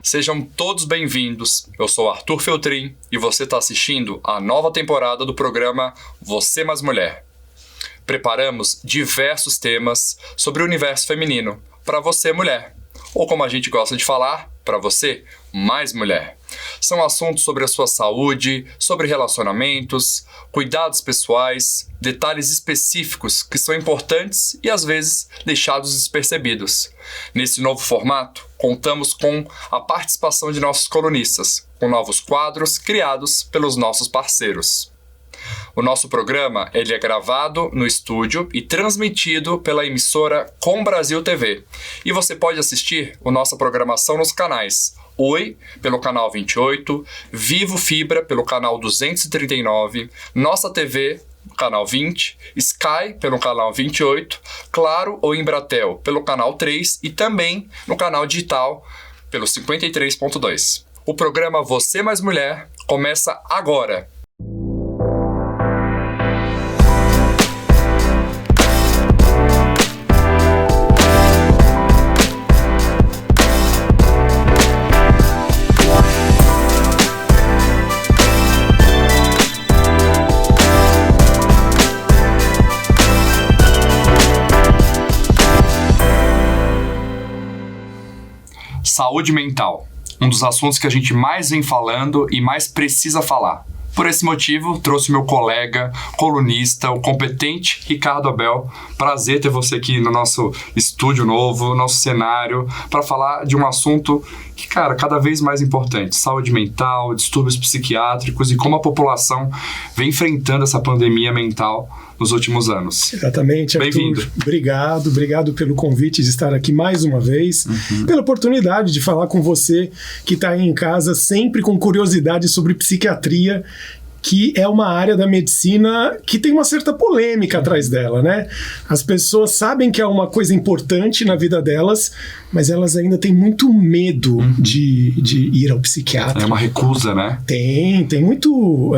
Sejam todos bem-vindos. Eu sou Arthur Feltrin e você está assistindo a nova temporada do programa Você Mais Mulher. Preparamos diversos temas sobre o universo feminino para você, mulher. Ou como a gente gosta de falar, para você, mais mulher. São assuntos sobre a sua saúde, sobre relacionamentos, cuidados pessoais, detalhes específicos que são importantes e às vezes deixados despercebidos. Nesse novo formato, contamos com a participação de nossos colunistas, com novos quadros criados pelos nossos parceiros. O nosso programa ele é gravado no estúdio e transmitido pela emissora Com Brasil TV. E você pode assistir a nossa programação nos canais Oi, pelo canal 28, Vivo Fibra, pelo canal 239, Nossa TV, canal 20, Sky, pelo canal 28, Claro ou Embratel, pelo canal 3 e também no canal digital, pelo 53.2. O programa Você Mais Mulher começa agora. Saúde mental, um dos assuntos que a gente mais vem falando e mais precisa falar. Por esse motivo, trouxe meu colega, colunista, o competente Ricardo Abel. Prazer ter você aqui no nosso estúdio novo, nosso cenário, para falar de um assunto que, cara, cada vez mais importante. Saúde mental, distúrbios psiquiátricos e como a população vem enfrentando essa pandemia mental nos últimos anos. Exatamente, Arthur. Bem-vindo. Obrigado pelo convite de estar aqui mais uma vez, pela oportunidade de falar com você que está aí em casa sempre com curiosidade sobre psiquiatria, que é uma área da medicina que tem uma certa polêmica atrás dela, né? As pessoas sabem que é uma coisa importante na vida delas, mas elas ainda têm muito medo de ir ao psiquiatra. É uma recusa, né? Tem muito...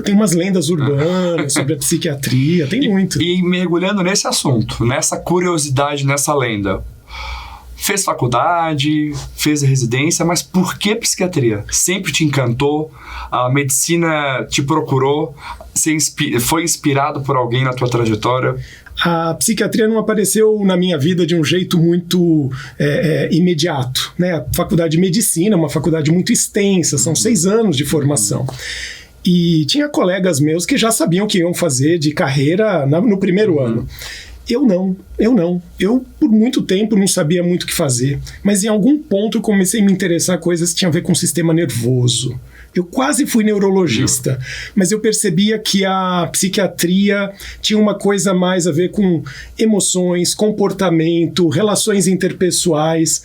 tem umas lendas urbanas sobre a psiquiatria, tem muito. E mergulhando nesse assunto, nessa curiosidade, nessa lenda, fez faculdade, fez residência, mas por que psiquiatria? Sempre te encantou? A medicina te procurou? Você foi inspirado por alguém na tua trajetória? A psiquiatria não apareceu na minha vida de um jeito muito imediato, né? A faculdade de medicina é uma faculdade muito extensa, são 6 anos de formação. E tinha colegas meus que já sabiam o que iam fazer de carreira no primeiro ano. Eu não. Eu, por muito tempo, não sabia muito o que fazer. Mas em algum ponto eu comecei a me interessar em coisas que tinham a ver com o sistema nervoso. Eu quase fui neurologista, mas eu percebia que a psiquiatria tinha uma coisa mais a ver com emoções, comportamento, relações interpessoais,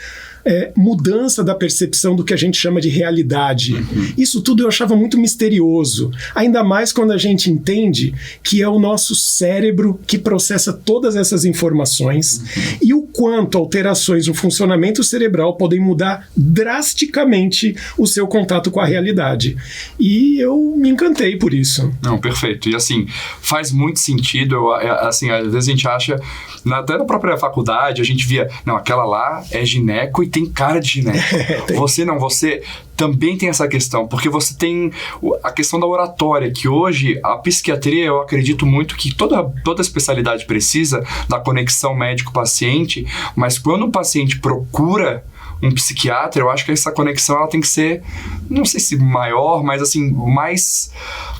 mudança da percepção do que a gente chama de realidade. Isso tudo eu achava muito misterioso, ainda mais quando a gente entende que é o nosso cérebro que processa todas essas informações e o quanto alterações no funcionamento cerebral podem mudar drasticamente o seu contato com a realidade. E eu me encantei por isso. Não, perfeito. E assim, faz muito sentido. Assim, às vezes a gente acha, até na própria faculdade, a gente via, não, aquela lá é gineco e tem cara de gineco. Você também tem essa questão, porque você tem a questão da oratória, que hoje a psiquiatria, eu acredito muito que toda especialidade precisa da conexão médico-paciente, mas quando o paciente procura um psiquiatra, eu acho que essa conexão ela tem que ser, não sei se maior, mas assim, mais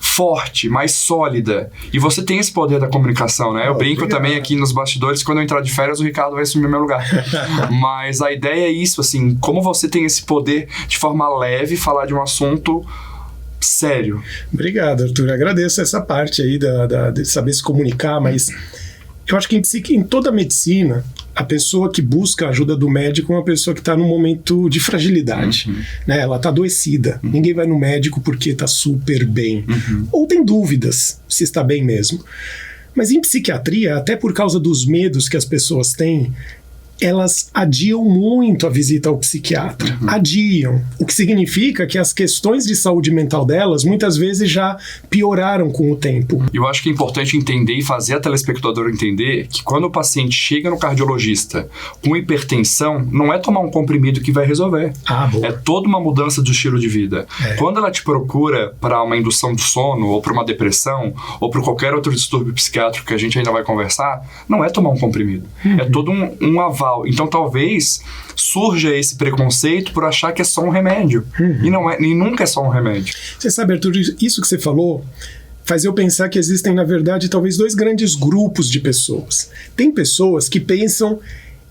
forte, mais sólida. E você tem esse poder da comunicação, né? Eu brinco também aqui nos bastidores, quando eu entrar de férias, o Ricardo vai assumir meu lugar. Mas a ideia é isso, assim, como você tem esse poder de forma leve falar de um assunto sério. Obrigado, Arthur. Agradeço essa parte aí de saber se comunicar, mas eu acho que em toda a medicina, a pessoa que busca a ajuda do médico é uma pessoa que está num momento de fragilidade, né? Ela está adoecida. Ninguém vai no médico porque está super bem. Ou tem dúvidas se está bem mesmo. Mas em psiquiatria, até por causa dos medos que as pessoas têm, elas adiam muito a visita ao psiquiatra. Adiam. O que significa que as questões de saúde mental delas muitas vezes já pioraram com o tempo. Eu acho que é importante entender e fazer a telespectadora entender que quando o paciente chega no cardiologista com hipertensão, não é tomar um comprimido que vai resolver. É toda uma mudança do estilo de vida. Quando ela te procura para uma indução do sono, ou para uma depressão, ou para qualquer outro distúrbio psiquiátrico que a gente ainda vai conversar, não é tomar um comprimido. É todo um aval. Então talvez surja esse preconceito por achar que é só um remédio. E nunca é só um remédio. Você sabe, Arthur, isso que você falou faz eu pensar que existem, na verdade, talvez 2 grandes grupos de pessoas. Tem pessoas que pensam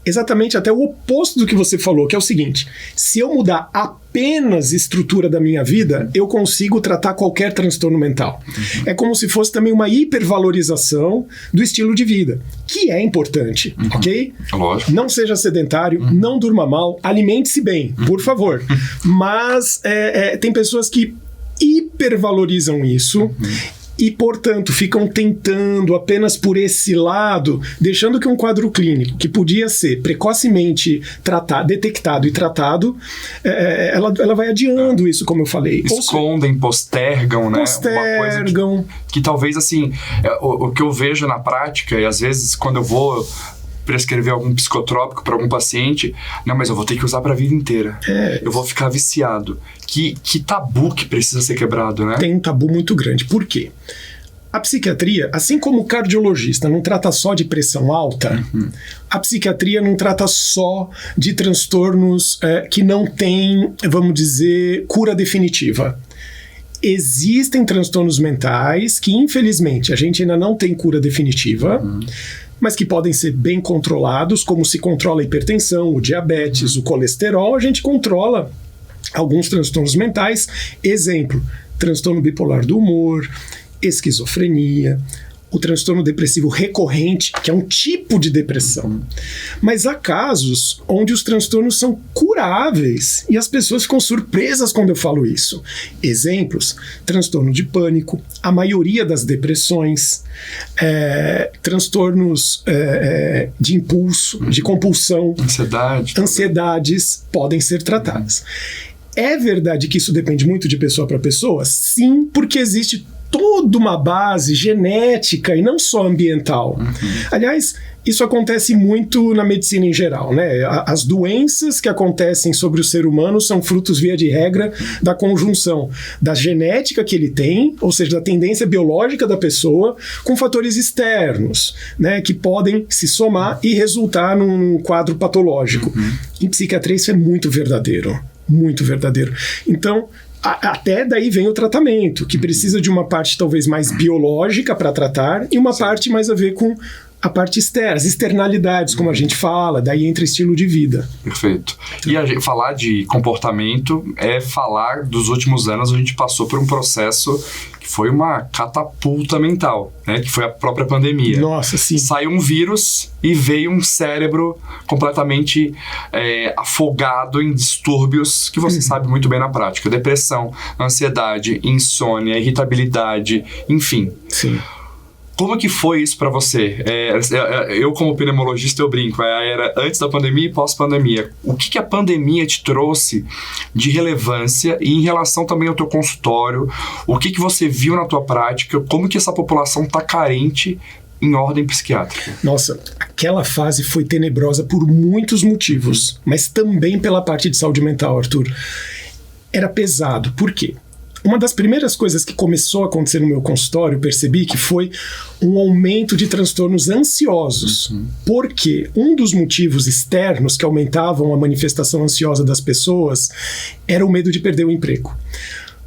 exatamente até o oposto do que você falou, que é o seguinte: se eu mudar apenas a estrutura da minha vida, eu consigo tratar qualquer transtorno mental. É como se fosse também uma hipervalorização do estilo de vida, que é importante, ok? Lógico. Não seja sedentário, não durma mal, alimente-se bem, por favor. Mas tem pessoas que hipervalorizam isso, e, portanto, ficam tentando apenas por esse lado, deixando que um quadro clínico que podia ser precocemente detectado e tratado, ela vai adiando isso, como eu falei. Escondem, postergam, né? Postergam. Uma coisa que talvez, assim, o que eu vejo na prática, e às vezes quando eu vou prescrever algum psicotrópico para algum paciente, não, mas eu vou ter que usar para a vida inteira. Eu vou ficar viciado. Que tabu que precisa ser quebrado, né? Tem um tabu muito grande. Por quê? A psiquiatria, assim como o cardiologista não trata só de pressão alta, a psiquiatria não trata só de transtornos que não têm, vamos dizer, cura definitiva. Existem transtornos mentais que, infelizmente, a gente ainda não tem cura definitiva, mas que podem ser bem controlados, como se controla a hipertensão, o diabetes, o colesterol. A gente controla alguns transtornos mentais. Exemplo, transtorno bipolar do humor, esquizofrenia, o transtorno depressivo recorrente, que é um tipo de depressão. Mas há casos onde os transtornos são curáveis e as pessoas ficam surpresas quando eu falo isso. Exemplos, transtorno de pânico, a maioria das depressões, transtornos de impulso, de compulsão, ansiedades podem ser tratadas. É verdade que isso depende muito de pessoa para pessoa? Sim, porque existe toda uma base genética e não só ambiental. Aliás, isso acontece muito na medicina em geral, né? As doenças que acontecem sobre o ser humano são frutos, via de regra, da conjunção da genética que ele tem, ou seja, da tendência biológica da pessoa, com fatores externos, né, que podem se somar e resultar num quadro patológico. Em psiquiatria isso é muito verdadeiro. Muito verdadeiro. Então, até daí vem o tratamento, que precisa de uma parte talvez mais biológica para tratar e uma parte mais a ver com a parte externa, as externalidades, como a gente fala, daí entra estilo de vida. Perfeito. E falar de comportamento é falar dos últimos anos, a gente passou por um processo que foi uma catapulta mental, né? Que foi a própria pandemia. Nossa, sim. Saiu um vírus e veio um cérebro completamente afogado em distúrbios que você sabe muito bem na prática. Depressão, ansiedade, insônia, irritabilidade, enfim. Sim. Como que foi isso para você? Eu, como pneumologista, eu brinco, era antes da pandemia e pós-pandemia. O que a pandemia te trouxe de relevância e em relação também ao teu consultório? O que você viu na tua prática? Como que essa população está carente em ordem psiquiátrica? Nossa, aquela fase foi tenebrosa por muitos motivos, mas também pela parte de saúde mental, Arthur. Era pesado. Por quê? Uma das primeiras coisas que começou a acontecer no meu consultório, percebi que foi um aumento de transtornos ansiosos. Porque um dos motivos externos que aumentavam a manifestação ansiosa das pessoas era o medo de perder o emprego.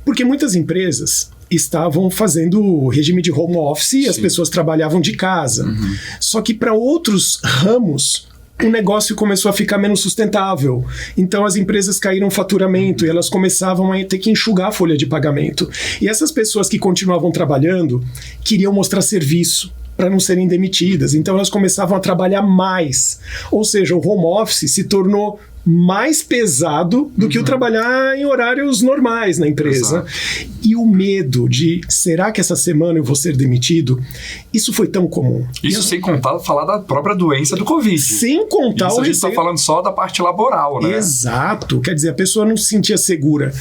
Porque muitas empresas estavam fazendo regime de home office e as pessoas trabalhavam de casa. Só que para outros ramos, o negócio começou a ficar menos sustentável. Então as empresas caíram no faturamento e elas começavam a ter que enxugar a folha de pagamento. E essas pessoas que continuavam trabalhando queriam mostrar serviço para não serem demitidas. Então elas começavam a trabalhar mais. Ou seja, o home office se tornou mais pesado do que o trabalhar em horários normais na empresa. Exato. E o medo de, será que essa semana eu vou ser demitido? Isso foi tão comum. Isso sem contar falar da própria doença do Covid. Sem contar isso a gente está falando só da parte laboral, né? Exato. Quer dizer, a pessoa não se sentia segura.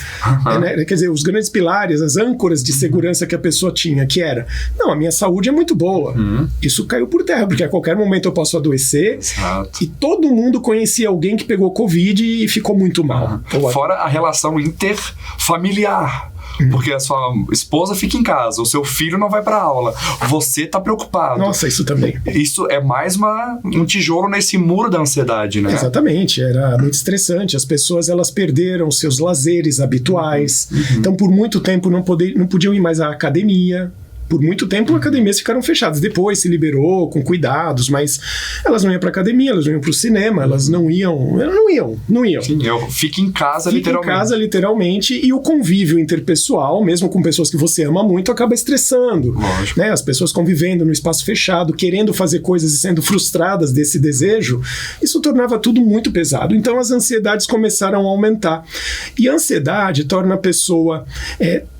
Né? Quer dizer, os grandes pilares, as âncoras de segurança que a pessoa tinha, que era, não, a minha saúde é muito boa. Isso caiu por terra, porque a qualquer momento eu posso adoecer. Exato. E todo mundo conhecia alguém que pegou Covid e ficou muito mal. Fora a relação interfamiliar. Porque a sua esposa fica em casa, o seu filho não vai pra aula, você tá preocupado. Nossa, isso também. Isso é mais um tijolo nesse muro da ansiedade, né? Exatamente, era muito estressante. As pessoas, elas perderam seus lazeres habituais. Então, por muito tempo, não podiam ir mais à academia. Por muito tempo, academias ficaram fechadas. Depois se liberou com cuidados, mas elas não iam para academia, elas não iam para o cinema, elas não iam. Sim, fica em casa, literalmente. Fica em casa, literalmente, e o convívio interpessoal, mesmo com pessoas que você ama muito, acaba estressando. Lógico. Né? As pessoas convivendo no espaço fechado, querendo fazer coisas e sendo frustradas desse desejo, isso tornava tudo muito pesado. Então as ansiedades começaram a aumentar. E a ansiedade torna a pessoa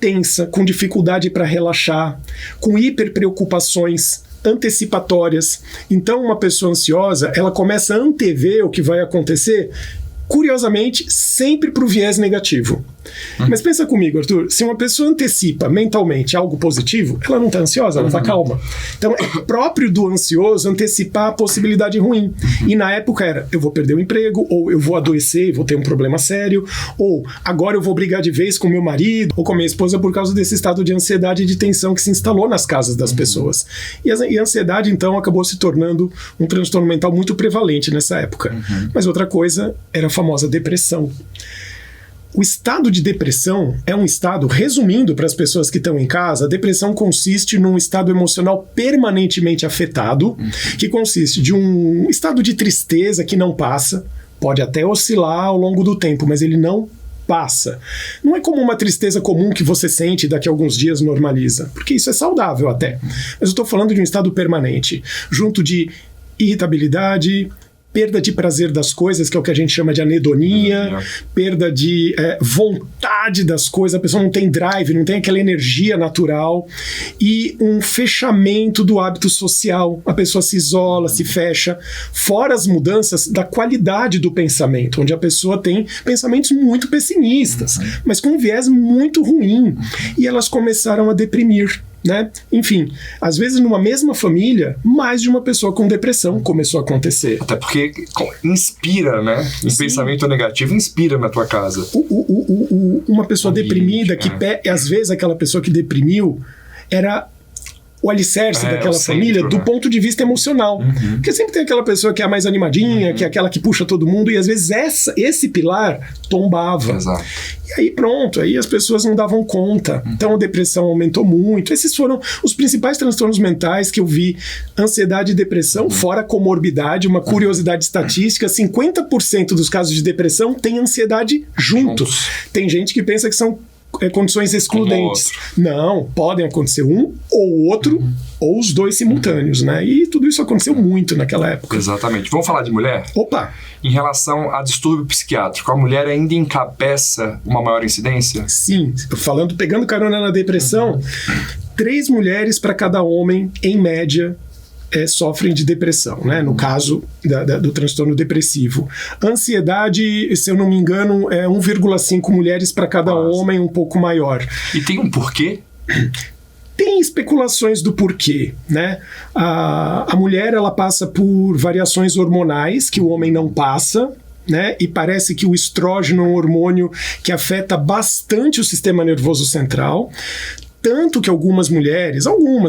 tensa, com dificuldade para relaxar, com hiperpreocupações antecipatórias. Então, uma pessoa ansiosa, ela começa a antever o que vai acontecer, curiosamente, sempre para o viés negativo. Mas pensa comigo, Arthur, se uma pessoa antecipa mentalmente algo positivo, ela não está ansiosa, ela está calma. Então, é próprio do ansioso antecipar a possibilidade ruim. E na época era, eu vou perder o emprego, ou eu vou adoecer e vou ter um problema sério, ou agora eu vou brigar de vez com meu marido ou com minha esposa por causa desse estado de ansiedade e de tensão que se instalou nas casas das pessoas. E a ansiedade, então, acabou se tornando um transtorno mental muito prevalente nessa época. Mas outra coisa era a famosa depressão. O estado de depressão é um estado, resumindo para as pessoas que estão em casa, a depressão consiste num estado emocional permanentemente afetado, que consiste de um estado de tristeza que não passa, pode até oscilar ao longo do tempo, mas ele não passa. Não é como uma tristeza comum que você sente e daqui a alguns dias normaliza, porque isso é saudável até. Mas eu estou falando de um estado permanente, junto de irritabilidade, perda de prazer das coisas, que é o que a gente chama de anedonia, perda de vontade das coisas, a pessoa não tem drive, não tem aquela energia natural, e um fechamento do hábito social, a pessoa se isola, se fecha, fora as mudanças da qualidade do pensamento, onde a pessoa tem pensamentos muito pessimistas, mas com um viés muito ruim, e elas começaram a deprimir. Né? Enfim, às vezes numa mesma família, mais de uma pessoa com depressão começou a acontecer. Até porque inspira, né? Um pensamento negativo inspira na tua casa. Uma pessoa deprimida, às vezes aquela pessoa que deprimiu era o alicerce daquela família do ponto de vista emocional. Porque sempre tem aquela pessoa que é a mais animadinha, que é aquela que puxa todo mundo, e às vezes esse pilar tombava. Exato. E aí pronto, aí as pessoas não davam conta. Então a depressão aumentou muito. Esses foram os principais transtornos mentais que eu vi. Ansiedade e depressão, fora comorbidade, uma curiosidade estatística, 50% dos casos de depressão tem ansiedade juntos. Tem gente que pensa que são condições excludentes. Não, podem acontecer um ou outro, ou os dois simultâneos, né? E tudo isso aconteceu muito naquela época. Exatamente. Vamos falar de mulher? Opa! Em relação a distúrbio psiquiátrico, a mulher ainda encabeça uma maior incidência? Sim, pegando carona na depressão, 3 mulheres para cada homem, em média, sofrem de depressão, né? No caso do transtorno depressivo. Ansiedade, se eu não me engano, é 1,5 mulheres para cada homem, um pouco maior. E tem um porquê? Tem especulações do porquê, né? A mulher, ela passa por variações hormonais que o homem não passa, né? E parece que o estrógeno é um hormônio que afeta bastante o sistema nervoso central. Tanto que algumas mulheres,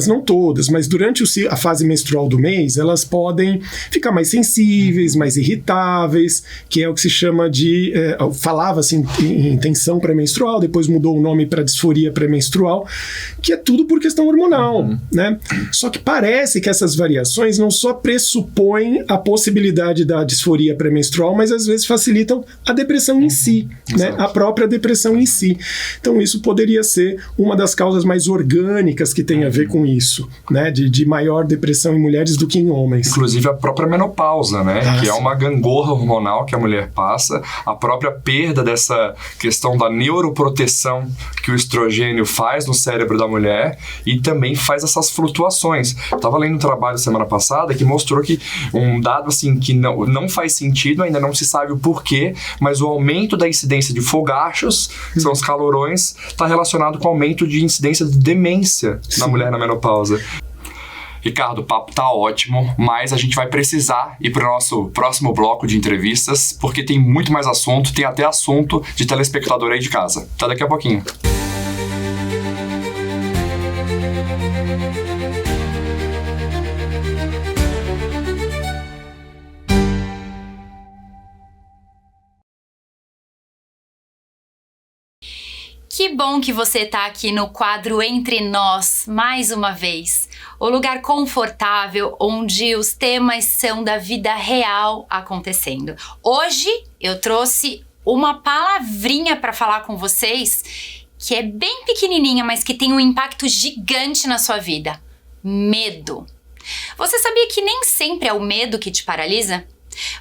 não todas, mas durante a fase menstrual do mês, elas podem ficar mais sensíveis, mais irritáveis, que é o que se chama de... falava-se em tensão pré-menstrual, depois mudou o nome para disforia pré-menstrual, que é tudo por questão hormonal, né? Só que parece que essas variações não só pressupõem a possibilidade da disforia pré-menstrual, mas às vezes facilitam a depressão em si, né? A própria depressão em si. Então isso poderia ser uma das causas causas mais orgânicas que têm a ver com isso, né? De maior depressão em mulheres do que em homens. Inclusive a própria menopausa, né? Que é uma gangorra hormonal que a mulher passa, a própria perda dessa questão da neuroproteção que o estrogênio faz no cérebro da mulher e também faz essas flutuações. Eu tava lendo um trabalho semana passada que mostrou que um dado assim que não faz sentido, ainda não se sabe o porquê, mas o aumento da incidência de fogachos, que são os calorões, está relacionado com o aumento de incidência de demência na mulher na menopausa. Ricardo, o papo tá ótimo, mas a gente vai precisar ir para o nosso próximo bloco de entrevistas, porque tem muito mais assunto, tem até assunto de telespectador aí de casa. Até daqui a pouquinho. Que bom que você está aqui no quadro Entre Nós, mais uma vez. O lugar confortável onde os temas são da vida real acontecendo. Hoje eu trouxe uma palavrinha para falar com vocês que é bem pequenininha, mas que tem um impacto gigante na sua vida. Medo. Você sabia que nem sempre é o medo que te paralisa?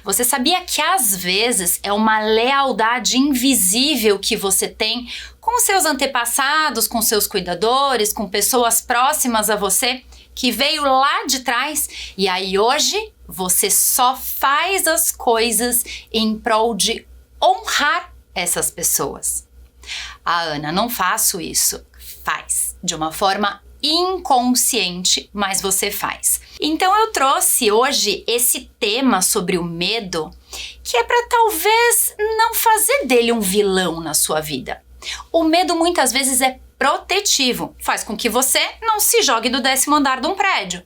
Você sabia que às vezes é uma lealdade invisível que você tem com seus antepassados, com seus cuidadores, com pessoas próximas a você, que veio lá de trás e aí hoje você só faz as coisas em prol de honrar essas pessoas? Ana, não faço isso. Faz de uma forma inconsciente, mas você faz. Então eu trouxe hoje esse tema sobre o medo, que é para talvez não fazer dele um vilão na sua vida. O medo muitas vezes é protetivo, faz com que você não se jogue do 10º andar de um prédio.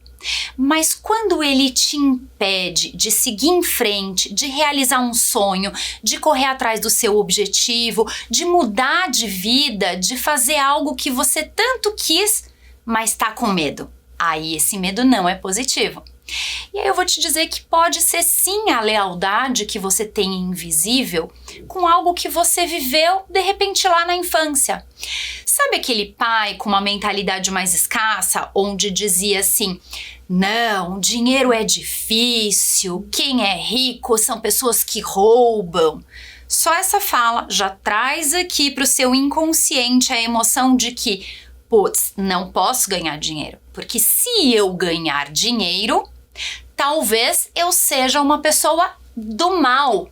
Mas quando ele te impede de seguir em frente, de realizar um sonho, de correr atrás do seu objetivo, de mudar de vida, de fazer algo que você tanto quis, mas tá com medo. Aí esse medo não é positivo. E aí eu vou te dizer que pode ser sim a lealdade que você tem invisível com algo que você viveu de repente lá na infância. Sabe aquele pai com uma mentalidade mais escassa, onde dizia assim: não, dinheiro é difícil, quem é rico são pessoas que roubam. Só essa fala já traz aqui para o seu inconsciente a emoção de que putz, não posso ganhar dinheiro, porque se eu ganhar dinheiro, talvez eu seja uma pessoa do mal.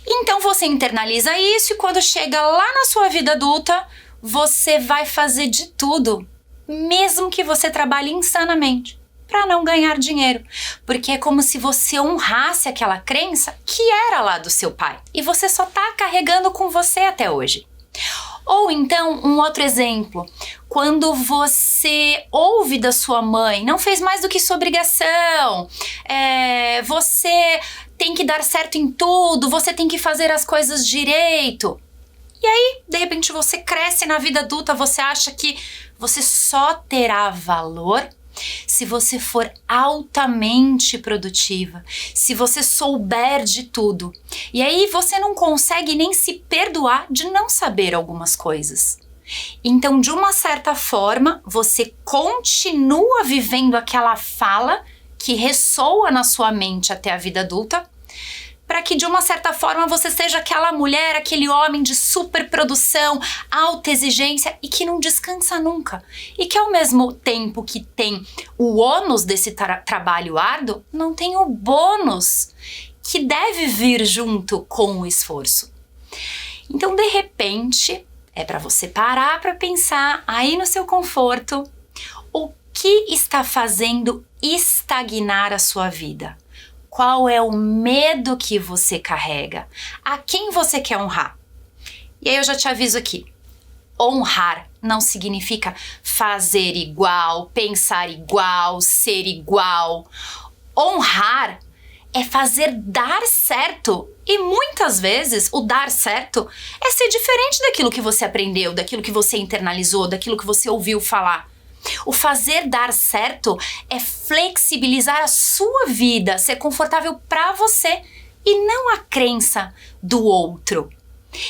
Então você internaliza isso e quando chega lá na sua vida adulta, você vai fazer de tudo, mesmo que você trabalhe insanamente, para não ganhar dinheiro, porque é como se você honrasse aquela crença que era lá do seu pai e você só tá carregando com você até hoje. Ou então, um outro exemplo, quando você ouve da sua mãe, não fez mais do que sua obrigação, você tem que dar certo em tudo, você tem que fazer as coisas direito. E aí, de repente, você cresce na vida adulta, você acha que você só terá valor se você for altamente produtiva, se você souber de tudo. E aí você não consegue nem se perdoar de não saber algumas coisas. Então, de uma certa forma, você continua vivendo aquela fala que ressoa na sua mente até a vida adulta, para que de uma certa forma você seja aquela mulher, aquele homem de superprodução, alta exigência e que não descansa nunca. E que ao mesmo tempo que tem o ônus desse trabalho árduo, não tem o bônus que deve vir junto com o esforço. Então, de repente, é para você parar para pensar aí no seu conforto o que está fazendo estagnar a sua vida. Qual é o medo que você carrega? A quem você quer honrar? E aí eu já te aviso aqui, honrar não significa fazer igual, pensar igual, ser igual. Honrar é fazer dar certo. E muitas vezes o dar certo é ser diferente daquilo que você aprendeu, daquilo que você internalizou, daquilo que você ouviu falar. O fazer dar certo é flexibilizar a sua vida, ser confortável para você e não a crença do outro.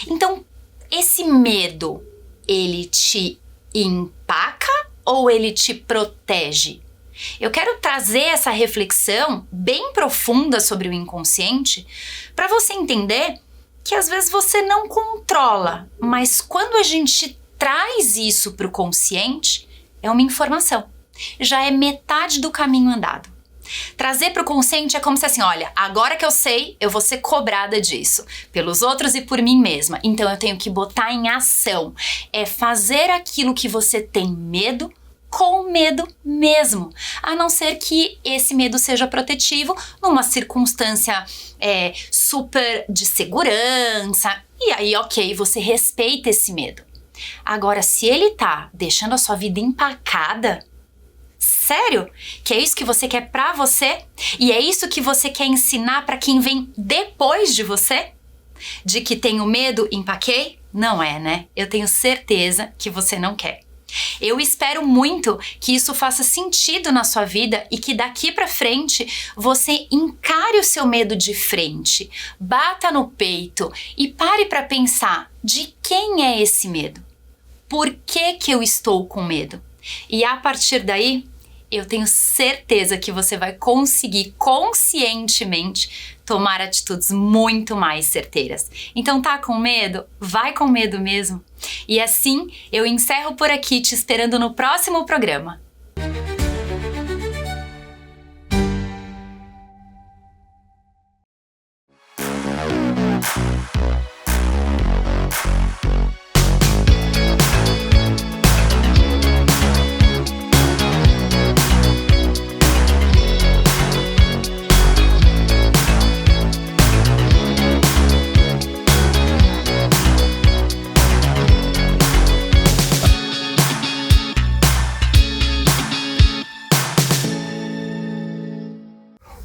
Então, esse medo, ele te empaca ou ele te protege? Eu quero trazer essa reflexão bem profunda sobre o inconsciente para você entender que às vezes você não controla, mas quando a gente traz isso para o consciente, é uma informação. Já é metade do caminho andado. Trazer para o consciente é como se assim, olha, agora que eu sei, eu vou ser cobrada disso, pelos outros e por mim mesma. Então eu tenho que botar em ação. É fazer aquilo que você tem medo com medo mesmo. A não ser que esse medo seja protetivo numa circunstância super de segurança. E aí, ok, você respeita esse medo. Agora, se ele tá deixando a sua vida empacada, sério? Que é isso que você quer pra você? E é isso que você quer ensinar pra quem vem depois de você? De que tenho medo, empaquei? Não é, né? Eu tenho certeza que você não quer. Eu espero muito que isso faça sentido na sua vida e que daqui pra frente você encare o seu medo de frente, bata no peito e pare pra pensar de quem é esse medo? Por que eu estou com medo? E a partir daí, eu tenho certeza que você vai conseguir conscientemente tomar atitudes muito mais certeiras. Então tá com medo? Vai com medo mesmo. E assim, eu encerro por aqui te esperando no próximo programa.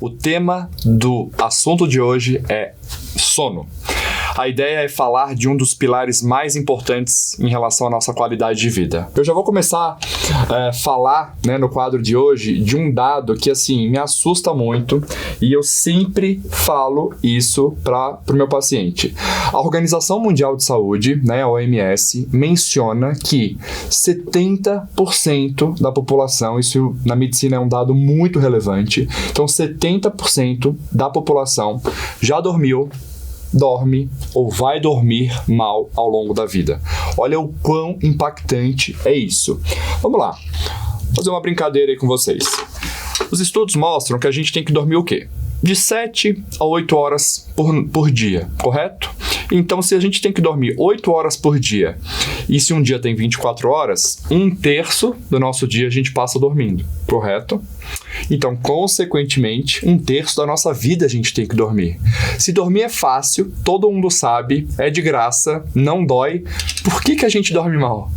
O tema do assunto de hoje é sono. A ideia é falar de um dos pilares mais importantes em relação à nossa qualidade de vida. Eu já vou começar a falar, no quadro de hoje, de um dado que, assim, me assusta muito e eu sempre falo isso para o meu paciente. A Organização Mundial de Saúde, a OMS, menciona que 70% da população, isso na medicina é um dado muito relevante, então 70% da população já dormiu, dorme ou vai dormir mal ao longo da vida. Olha o quão impactante é isso. Vamos lá, vou fazer uma brincadeira aí com vocês. Os estudos mostram que a gente tem que dormir o quê? De 7 a 8 horas por dia, correto? Então, se a gente tem que dormir 8 horas por dia, e se um dia tem 24 horas, 1/3 do nosso dia a gente passa dormindo, correto? Então, consequentemente, 1/3 da nossa vida a gente tem que dormir. Se dormir é fácil, todo mundo sabe, é de graça, não dói, por que a gente dorme mal?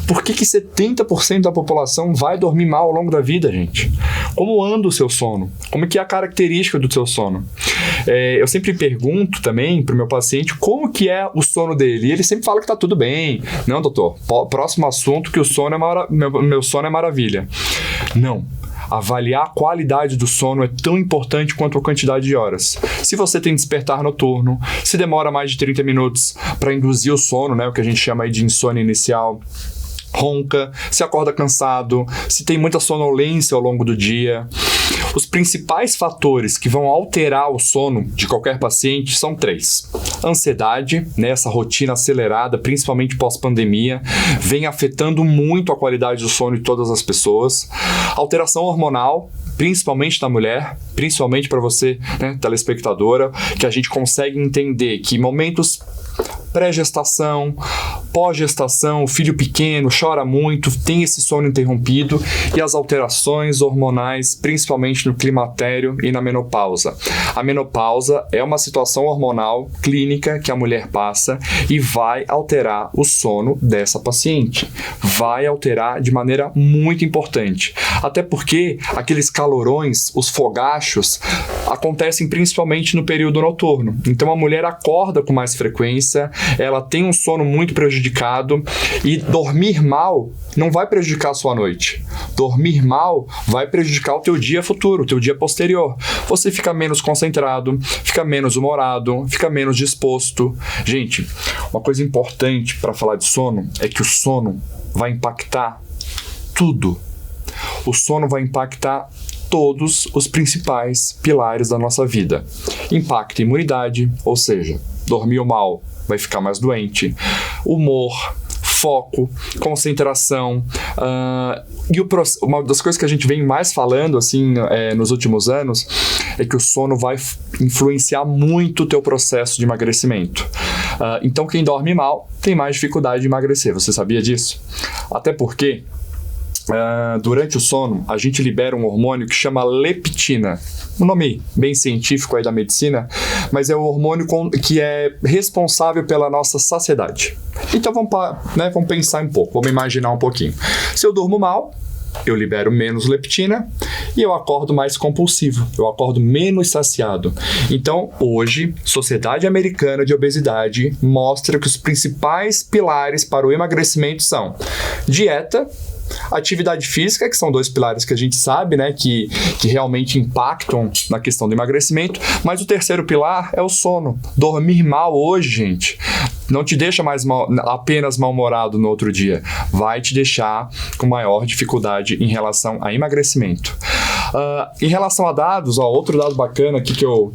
Por que 70% da população vai dormir mal ao longo da vida, gente? Como anda o seu sono? Como que é a característica do seu sono? Eu sempre pergunto também para o meu paciente como que é o sono dele. E ele sempre fala que tá tudo bem. Não, doutor, próximo assunto que o sono meu sono é maravilha. Não. Avaliar a qualidade do sono é tão importante quanto a quantidade de horas. Se você tem despertar noturno, se demora mais de 30 minutos para induzir o sono, o que a gente chama aí de insônia inicial, ronca, se acorda cansado, se tem muita sonolência ao longo do dia. Os principais fatores que vão alterar o sono de qualquer paciente são 3. Ansiedade, essa rotina acelerada, principalmente pós-pandemia, vem afetando muito a qualidade do sono de todas as pessoas. Alteração hormonal, principalmente na mulher, principalmente para você, telespectadora, que a gente consegue entender que momentos pré-gestação, pós-gestação, o filho pequeno chora muito, tem esse sono interrompido, e as alterações hormonais, principalmente no climatério e na menopausa. A menopausa é uma situação hormonal clínica que a mulher passa e vai alterar o sono dessa paciente. Vai alterar de maneira muito importante. Até porque aqueles calorões, os fogachos, acontecem principalmente no período noturno. Então a mulher acorda com mais frequência, ela tem um sono muito prejudicado prejudicado, e dormir mal não vai prejudicar a sua noite. Dormir mal vai prejudicar o teu dia futuro, o teu dia posterior. Você fica menos concentrado, fica menos humorado, fica menos disposto. Gente, uma coisa importante para falar de sono é que o sono vai impactar tudo. O sono vai impactar todos os principais pilares da nossa vida. Impacta a imunidade, ou seja, dormiu mal, vai ficar mais doente. Humor, foco, concentração. E uma das coisas que a gente vem mais falando assim, nos últimos anos é que o sono vai influenciar muito o teu processo de emagrecimento. Então, quem dorme mal tem mais dificuldade de emagrecer. Você sabia disso? Até porque durante o sono, a gente libera um hormônio que chama leptina. Um nome bem científico aí da medicina, mas é o hormônio que é responsável pela nossa saciedade. Então vamos pensar um pouco, vamos imaginar um pouquinho. Se eu durmo mal, eu libero menos leptina e eu acordo mais compulsivo, eu acordo menos saciado. Então, hoje, Sociedade Americana de Obesidade mostra que os principais pilares para o emagrecimento são dieta, atividade física, que são 2 pilares que a gente sabe, né, que realmente impactam na questão do emagrecimento, mas o terceiro pilar é o sono. Dormir mal hoje, gente, não te deixa mais apenas mal-humorado no outro dia, vai te deixar com maior dificuldade em relação a emagrecimento. Em relação a dados, outro dado bacana aqui que eu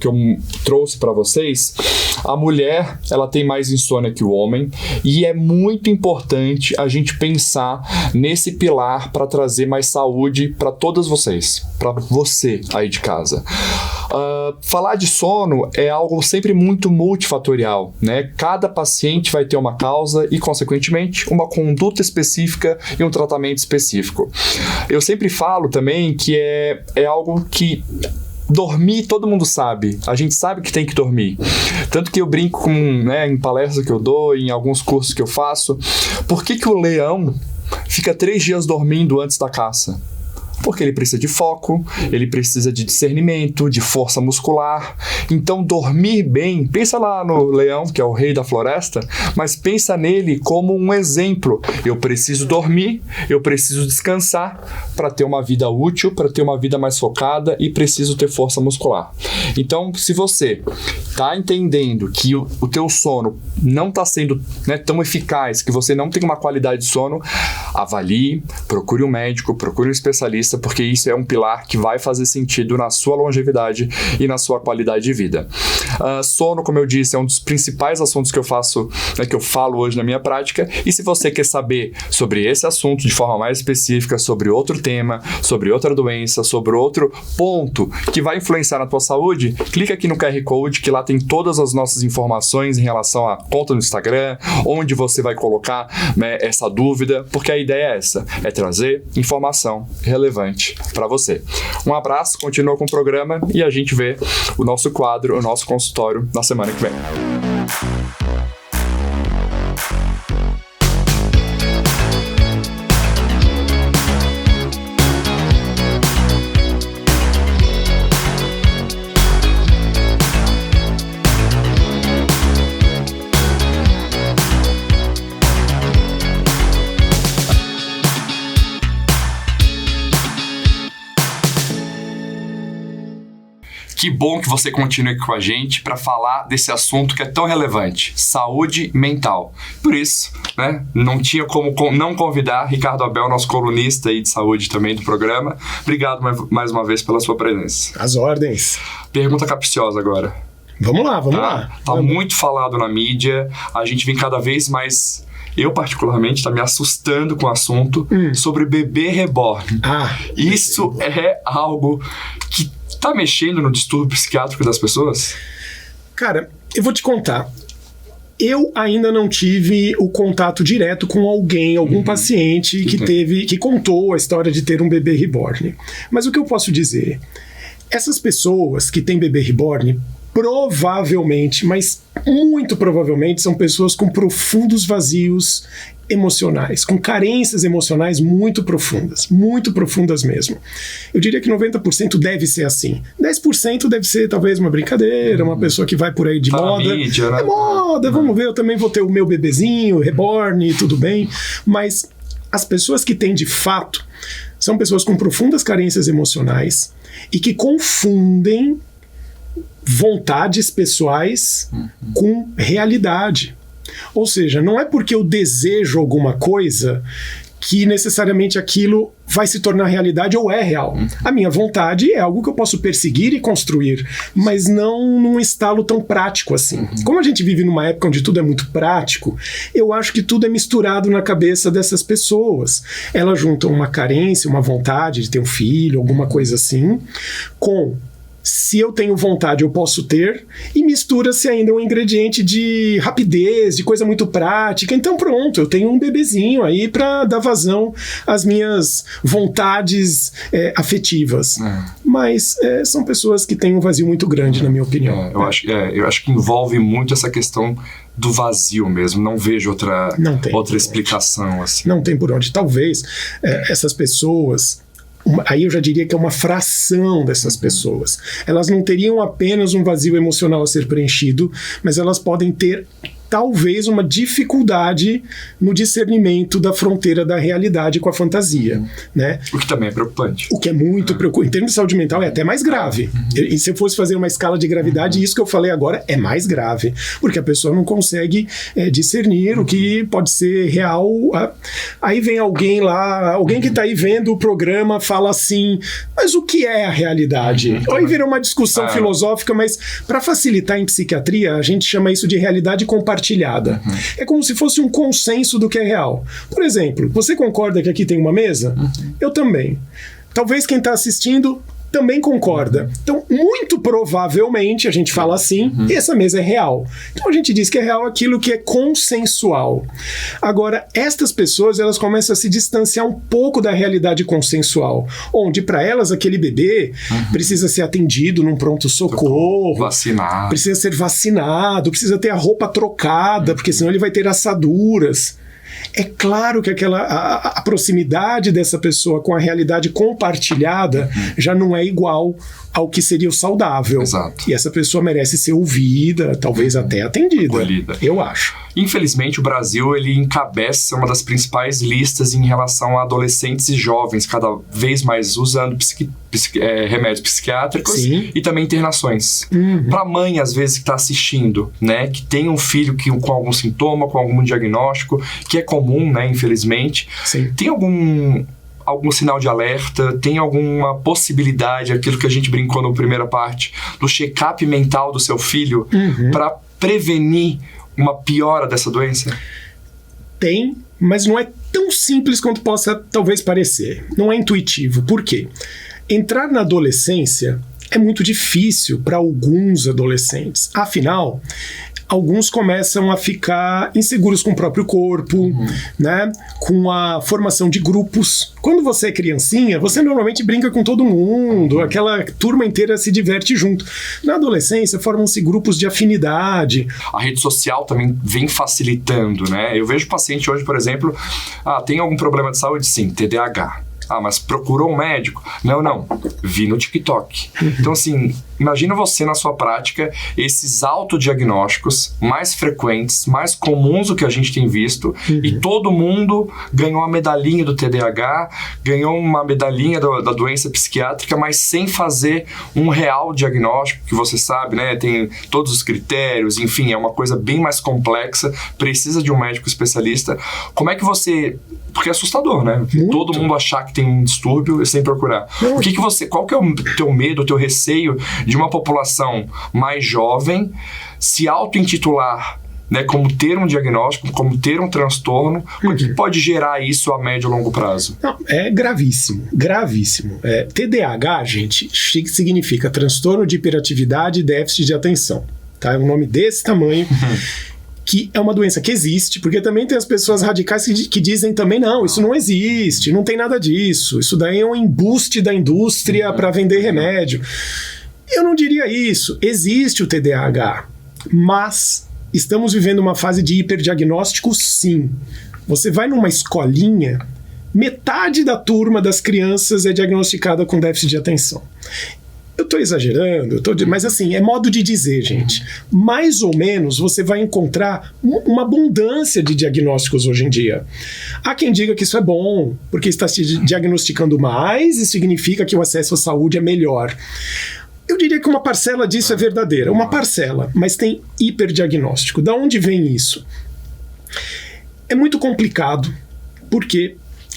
trouxe para vocês, a mulher ela tem mais insônia que o homem e é muito importante a gente pensar nesse pilar para trazer mais saúde para todas vocês, para você aí de casa. Falar de sono é algo sempre muito multifatorial, né? Cada paciente vai ter uma causa e, consequentemente, uma conduta específica e um tratamento específico. Eu sempre falo também que é algo que dormir, todo mundo sabe. A gente sabe que tem que dormir. Tanto que eu brinco em palestras que eu dou, em alguns cursos que eu faço. Por que o leão fica 3 dias dormindo antes da caça? Porque ele precisa de foco, ele precisa de discernimento, de força muscular. Então, dormir bem, pensa lá no leão, que é o rei da floresta, mas pensa nele como um exemplo. Eu preciso dormir, eu preciso descansar para ter uma vida útil, para ter uma vida mais focada e preciso ter força muscular. Então, se você está entendendo que o teu sono não está sendo tão eficaz, que você não tem uma qualidade de sono, avalie, procure um médico, procure um especialista, porque isso é um pilar que vai fazer sentido na sua longevidade e na sua qualidade de vida. Sono, como eu disse, é um dos principais assuntos que eu falo hoje na minha prática, e se você quer saber sobre esse assunto de forma mais específica, sobre outro tema, sobre outra doença, sobre outro ponto que vai influenciar na tua saúde, clica aqui no QR Code, que lá tem todas as nossas informações em relação à conta no Instagram, onde você vai colocar essa dúvida, porque a ideia é essa, é trazer informação relevante para você. Um abraço, continua com o programa e a gente vê o nosso quadro, o nosso consultório na semana que vem. Que bom que você continue aqui com a gente para falar desse assunto que é tão relevante, saúde mental. Por isso, não tinha como não convidar Ricardo Abel, nosso colunista aí de saúde também do programa. Obrigado mais uma vez pela sua presença. As ordens. Pergunta capciosa agora. Vamos lá. Tá muito falado na mídia, a gente vem cada vez mais... Eu, particularmente, tá me assustando com o assunto sobre bebê reborn. Isso é algo que tá mexendo no distúrbio psiquiátrico das pessoas? Cara, eu vou te contar. Eu ainda não tive o contato direto com algum paciente que contou a história de ter um bebê reborn. Mas o que eu posso dizer? Essas pessoas que têm bebê reborn, provavelmente, mas muito provavelmente, são pessoas com profundos vazios emocionais, com carências emocionais muito profundas mesmo. Eu diria que 90% deve ser assim. 10% deve ser talvez uma brincadeira, uma pessoa que vai por aí de moda. Mídia, né? É moda, vamos ver, eu também vou ter o meu bebezinho, reborn, tudo bem. Mas as pessoas que têm de fato são pessoas com profundas carências emocionais e que confundem vontades pessoais com realidade. Ou seja, não é porque eu desejo alguma coisa que necessariamente aquilo vai se tornar realidade ou é real. A minha vontade é algo que eu posso perseguir e construir, mas não num estalo tão prático assim. Como a gente vive numa época onde tudo é muito prático, eu acho que tudo é misturado na cabeça dessas pessoas. Elas juntam uma carência, uma vontade de ter um filho, alguma coisa assim, com se eu tenho vontade, eu posso ter, e mistura-se ainda um ingrediente de rapidez, de coisa muito prática. Então pronto, eu tenho um bebezinho aí para dar vazão às minhas vontades afetivas. Mas são pessoas que têm um vazio muito grande, na minha opinião. Eu acho que envolve muito essa questão do vazio mesmo. Não vejo outra explicação. Assim. Não tem por onde. Talvez essas pessoas... Aí eu já diria que é uma fração dessas pessoas. Elas não teriam apenas um vazio emocional a ser preenchido, mas elas podem ter talvez uma dificuldade no discernimento da fronteira da realidade com a fantasia, né? O que também é preocupante. O que é muito preocupante. Em termos de saúde mental é até mais grave. E se eu fosse fazer uma escala de gravidade, isso que eu falei agora é mais grave, porque a pessoa não consegue discernir o que pode ser real. Aí vem alguém lá, alguém que está aí vendo o programa fala assim, mas o que é a realidade? Aí vira uma discussão filosófica, mas para facilitar em psiquiatria, a gente chama isso de realidade compartilhada. É como se fosse um consenso do que é real. Por exemplo, você concorda que aqui tem uma mesa? Eu também. Talvez quem está assistindo também concorda. Então, muito provavelmente, a gente fala assim, essa mesa é real. Então, a gente diz que é real aquilo que é consensual. Agora, estas pessoas, elas começam a se distanciar um pouco da realidade consensual, onde, para elas, aquele bebê precisa ser atendido num pronto-socorro, vacinado, precisa ser vacinado, precisa ter a roupa trocada, porque senão ele vai ter assaduras. É claro que a proximidade dessa pessoa com a realidade compartilhada já não é igual ao que seria o saudável. Exato. E essa pessoa merece ser ouvida, talvez até atendida. Acolhida. Eu acho. Infelizmente, o Brasil ele encabeça uma das principais listas em relação a adolescentes e jovens, cada vez mais usando remédios psiquiátricos. Sim. E também internações. Para mãe, às vezes, que está assistindo, né, que tem um filho com algum sintoma, com algum diagnóstico, que é comum, né, infelizmente. Sim. Tem algum sinal de alerta, tem alguma possibilidade, aquilo que a gente brincou na primeira parte, do check-up mental do seu filho para prevenir uma piora dessa doença? Tem, mas não é tão simples quanto possa talvez parecer. Não é intuitivo. Por quê? Entrar na adolescência é muito difícil para alguns adolescentes. Afinal, alguns começam a ficar inseguros com o próprio corpo, né? Com a formação de grupos. Quando você é criancinha, você normalmente brinca com todo mundo, aquela turma inteira se diverte junto. Na adolescência, formam-se grupos de afinidade. A rede social também vem facilitando, né? Eu vejo paciente hoje, por exemplo, tem algum problema de saúde? Sim, TDAH. Mas procurou um médico? Não. Vi no TikTok. Então, assim, imagina você na sua prática esses autodiagnósticos mais frequentes, mais comuns do que a gente tem visto, e todo mundo ganhou uma medalhinha do TDAH, ganhou uma medalhinha da doença psiquiátrica, mas sem fazer um real diagnóstico, que você sabe, né? Tem todos os critérios, enfim, é uma coisa bem mais complexa, precisa de um médico especialista. Como é que você... Porque é assustador, né? Muito. Todo mundo achar que tem um distúrbio e sem procurar. Qual que é o teu medo, o teu receio de uma população mais jovem se auto-intitular, né, como ter um diagnóstico, como ter um transtorno? O que pode gerar isso a médio e longo prazo? Não, é gravíssimo, gravíssimo. TDAH, gente, significa transtorno de hiperatividade e déficit de atenção. Tá? É um nome desse tamanho. Que é uma doença que existe, porque também tem as pessoas radicais que dizem também, não, isso não existe, não tem nada disso, isso daí é um embuste da indústria para vender remédio. Eu não diria isso. Existe o TDAH, mas estamos vivendo uma fase de hiperdiagnóstico, sim. Você vai numa escolinha, metade da turma das crianças é diagnosticada com déficit de atenção. Eu estou exagerando, mas assim, é modo de dizer, gente. Mais ou menos você vai encontrar uma abundância de diagnósticos hoje em dia. Há quem diga que isso é bom, porque está se diagnosticando mais e significa que o acesso à saúde é melhor. Eu diria que uma parcela disso é verdadeira, uma parcela, mas tem hiperdiagnóstico. Da onde vem isso? É muito complicado, porque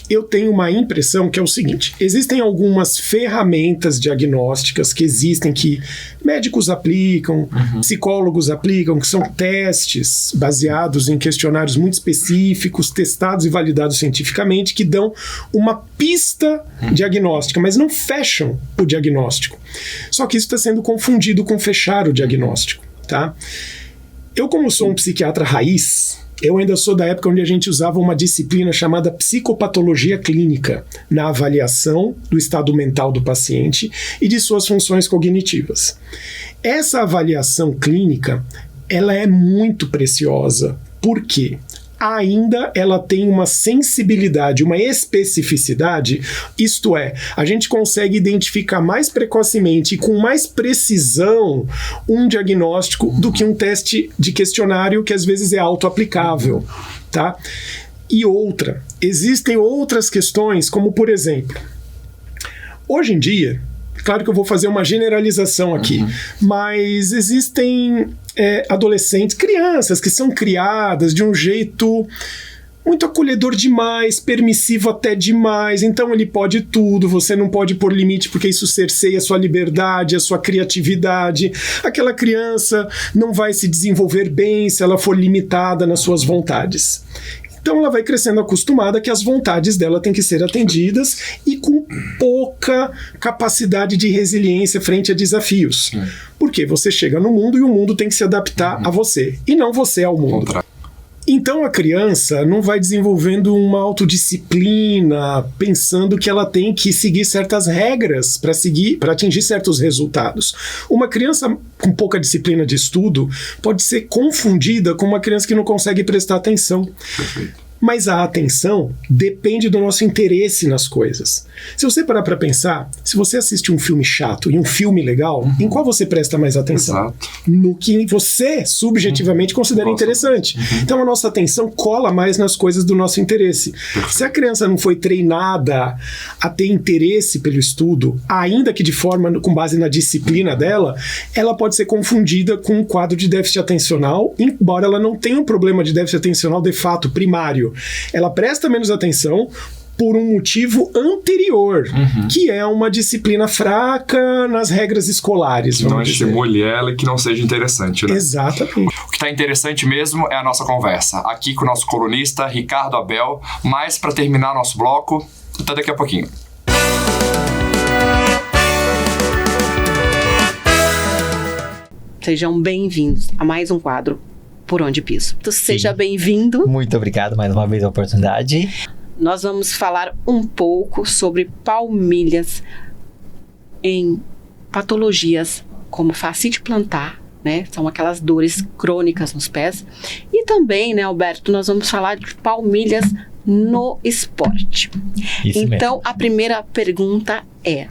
eu tenho uma impressão que é o seguinte: existem algumas ferramentas diagnósticas que existem, que médicos aplicam, psicólogos aplicam, que são testes baseados em questionários muito específicos, testados e validados cientificamente, que dão uma pista diagnóstica, mas não fecham o diagnóstico. Só que isso está sendo confundido com fechar o diagnóstico, tá? Eu, como sou um psiquiatra raiz, eu ainda sou da época onde a gente usava uma disciplina chamada psicopatologia clínica na avaliação do estado mental do paciente e de suas funções cognitivas. Essa avaliação clínica, ela é muito preciosa. Por quê? Ainda ela tem uma sensibilidade, uma especificidade, isto é, a gente consegue identificar mais precocemente e com mais precisão um diagnóstico do que um teste de questionário que às vezes é auto-aplicável, tá? E existem outras questões, como por exemplo, hoje em dia, claro que eu vou fazer uma generalização aqui, mas existem adolescentes, crianças que são criadas de um jeito muito acolhedor demais, permissivo até demais, então ele pode tudo, você não pode pôr limite porque isso cerceia a sua liberdade, a sua criatividade. Aquela criança não vai se desenvolver bem se ela for limitada nas suas vontades. Então ela vai crescendo acostumada que as vontades dela têm que ser atendidas e com pouca capacidade de resiliência frente a desafios. Porque você chega no mundo e o mundo tem que se adaptar a você, e não você ao mundo. Então a criança não vai desenvolvendo uma autodisciplina pensando que ela tem que seguir certas regras para atingir certos resultados. Uma criança com pouca disciplina de estudo pode ser confundida com uma criança que não consegue prestar atenção. Perfeito. Mas a atenção depende do nosso interesse nas coisas. Se você parar para pensar, se você assiste um filme chato e um filme legal, em qual você presta mais atenção? Exato. No que você subjetivamente considera interessante. Então a nossa atenção cola mais nas coisas do nosso interesse. Se a criança não foi treinada a ter interesse pelo estudo, ainda que de forma com base na disciplina dela, ela pode ser confundida com um quadro de déficit atencional, embora ela não tenha um problema de déficit atencional de fato primário. Ela presta menos atenção por um motivo anterior, que é uma disciplina fraca nas regras escolares. Que não estimule ela e que não seja interessante, né? Exatamente. O que está interessante mesmo é a nossa conversa, aqui com o nosso colunista Ricardo Abel, mas para terminar nosso bloco, até daqui a pouquinho. Sejam bem-vindos a mais um quadro Por Onde Piso. Então, seja bem-vindo. Muito obrigado mais uma vez a oportunidade. Nós vamos falar um pouco sobre palmilhas em patologias como fascite plantar, né? São aquelas dores crônicas nos pés. E também, né, Alberto, nós vamos falar de palmilhas no esporte. Isso então, mesmo. A primeira pergunta é,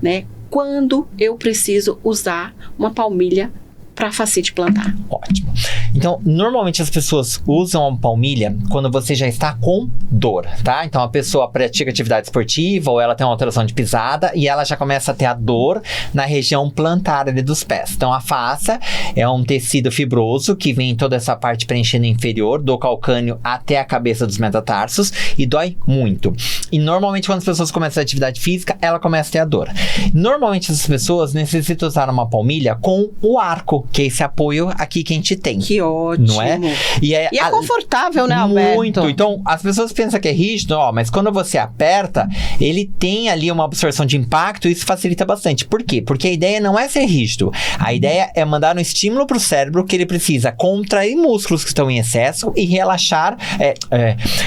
né, quando eu preciso usar uma palmilha para fascite plantar? Ótimo. Então, normalmente as pessoas usam a palmilha quando você já está com dor, tá? Então, a pessoa pratica atividade esportiva ou ela tem uma alteração de pisada e ela já começa a ter a dor na região plantar ali dos pés. Então, a fascia é um tecido fibroso que vem em toda essa parte preenchendo inferior, do calcânio até a cabeça dos metatarsos e dói muito. E normalmente quando as pessoas começam a atividade física, ela começa a ter a dor. Normalmente as pessoas necessitam usar uma palmilha com o arco, que é esse apoio aqui que a gente tem. Que ótimo. Não é? E é confortável, né, Alberto? Muito. Então, as pessoas pensam que é rígido, mas quando você aperta, ele tem ali uma absorção de impacto e isso facilita bastante. Por quê? Porque a ideia não é ser rígido. A ideia é mandar um estímulo pro cérebro que ele precisa contrair músculos que estão em excesso e relaxar,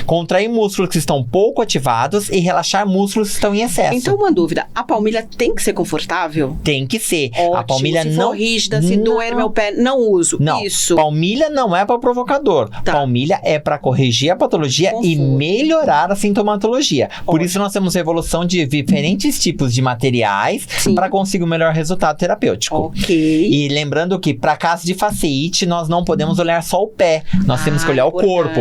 contrair músculos que estão pouco ativados e relaxar músculos que estão em excesso. Então, uma dúvida, a palmilha tem que ser confortável? Tem que ser. Ótimo. A palmilha se não... for rígida, se doer meu pé, não uso. Não, isso. palmilha não é para provocador. Tá. Palmilha é para corrigir a patologia e melhorar a sintomatologia. Por isso nós temos a evolução de diferentes tipos de materiais para conseguir o melhor resultado terapêutico. Ok. E lembrando que para caso de fasciite, nós não podemos olhar só o pé. Nós temos que olhar o corpo.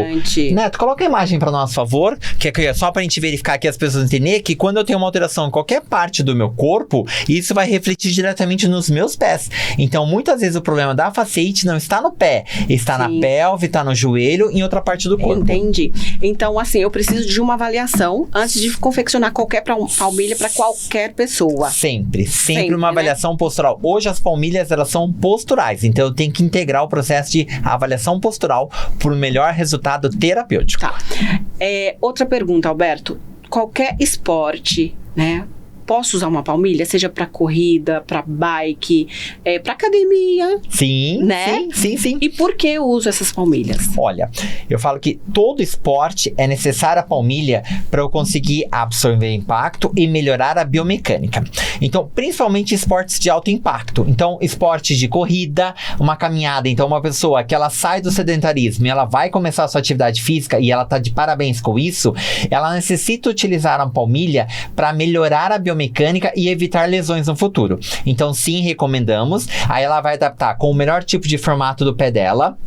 Neto, coloca a imagem para nós, por favor, que é só para a gente verificar aqui as pessoas entenderem que quando eu tenho uma alteração em qualquer parte do meu corpo, isso vai refletir diretamente nos meus pés. Então, muitas vezes o problema da fasciite não está no pé, está na pelve, está no joelho, em outra parte do corpo. Entendi. Então, assim, eu preciso de uma avaliação antes de confeccionar qualquer palmilha para qualquer pessoa. Sempre uma avaliação postural. Hoje as palmilhas, elas são posturais, então eu tenho que integrar o processo de avaliação postural para o melhor resultado terapêutico. Tá. Outra pergunta, Alberto. Qualquer esporte, né? Posso usar uma palmilha, seja para corrida, para bike, para academia? Sim, né? Sim. E por que eu uso essas palmilhas? Olha, eu falo que todo esporte é necessária a palmilha para eu conseguir absorver impacto e melhorar a biomecânica. Então, principalmente esportes de alto impacto. Então, esportes de corrida, uma caminhada. Então, uma pessoa que ela sai do sedentarismo e ela vai começar a sua atividade física e ela tá de parabéns com isso, ela necessita utilizar a palmilha para melhorar a biomecânica e evitar lesões no futuro. Então, sim, recomendamos. Aí ela vai adaptar com o melhor tipo de formato do pé dela,